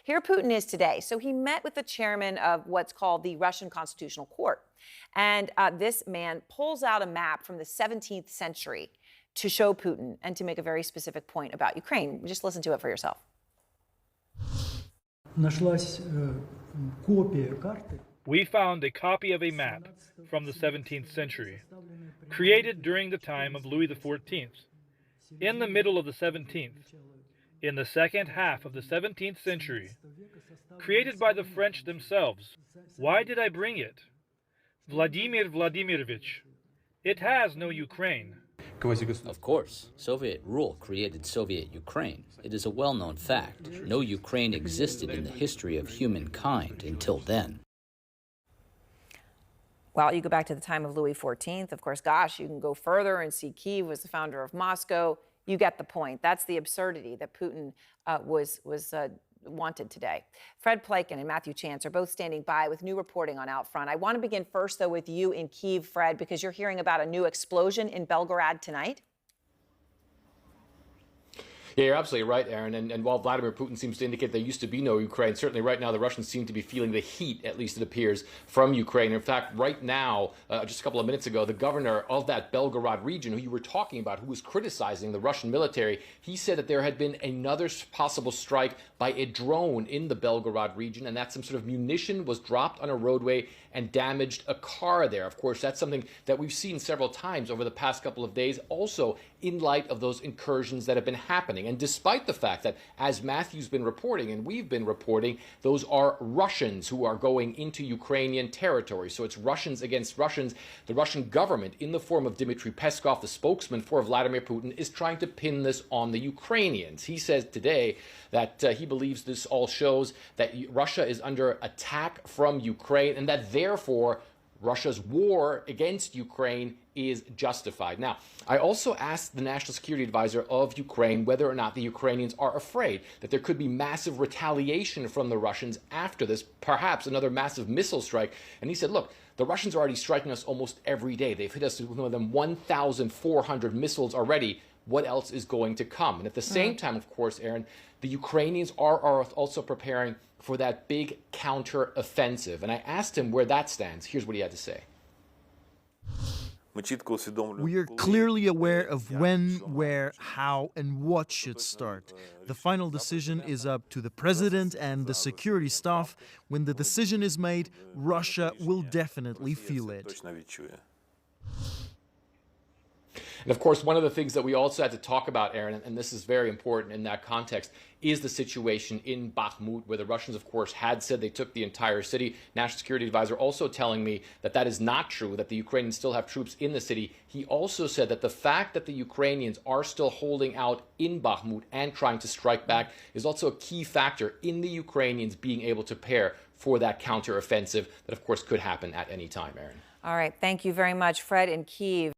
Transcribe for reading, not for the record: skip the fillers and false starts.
Here Putin is today. So he met with the chairman of what's called the Russian Constitutional Court. And this man pulls out a map from the 17th century to show Putin and to make a very specific point about Ukraine. Just listen to it for yourself. We found a copy of a map from the 17th century, created during the time of Louis XIV. In the middle of the 17th, in the second half of the 17th century, created by the French themselves. Why did I bring it? Vladimir Vladimirovich, it has no Ukraine. Of course, Soviet rule created Soviet Ukraine. It is a well-known fact. No Ukraine existed in the history of humankind until then. Well, you go back to the time of Louis XIV. Of course, gosh, you can go further and see Kyiv was the founder of Moscow. You get the point. That's the absurdity that Putin wanted today. Fred Plekin and Matthew Chance are both standing by with new reporting on Outfront. I want to begin first, though, with you in Kyiv, Fred, because you're hearing about a new explosion in Belgorod tonight. Yeah, you're absolutely right, Aaron. And while Vladimir Putin seems to indicate there used to be no Ukraine, certainly right now the Russians seem to be feeling the heat, at least it appears, from Ukraine. In fact, right now, just a couple of minutes ago, the governor of that Belgorod region, who you were talking about, who was criticizing the Russian military, he said that there had been another possible strike by a drone in the Belgorod region, and that some sort of munition was dropped on a roadway and damaged a car there. Of course, that's something that we've seen several times over the past couple of days, also in light of those incursions that have been happening. And despite the fact that, as Matthew's been reporting and we've been reporting, those are Russians who are going into Ukrainian territory. So it's Russians against Russians. The Russian government, in the form of Dmitry Peskov, the spokesman for Vladimir Putin, is trying to pin this on the Ukrainians. He says today that he believes this all shows that Russia is under attack from Ukraine and that therefore Russia's war against Ukraine is justified. Now, I also asked the National Security Advisor of Ukraine whether or not the Ukrainians are afraid that there could be massive retaliation from the Russians after this, perhaps another massive missile strike. And he said, look, the Russians are already striking us almost every day. They've hit us with more than 1,400 missiles already. What else is going to come? And at the same time, of course, Aaron, the Ukrainians are also preparing for that big counter-offensive. And I asked him where that stands. Here's what he had to say. We are clearly aware of when, where, how, and what should start. The final decision is up to the president and the security staff. When the decision is made, Russia will definitely feel it. And of course, one of the things that we also had to talk about, Aaron, and this is very important in that context, is the situation in Bakhmut, where the Russians, of course, had said they took the entire city. National Security Advisor also telling me that that is not true, that the Ukrainians still have troops in the city. He also said that the fact that the Ukrainians are still holding out in Bakhmut and trying to strike back is also a key factor in the Ukrainians being able to prepare for that counteroffensive that, of course, could happen at any time, Aaron. All right. Thank you very much, Fred in Kyiv.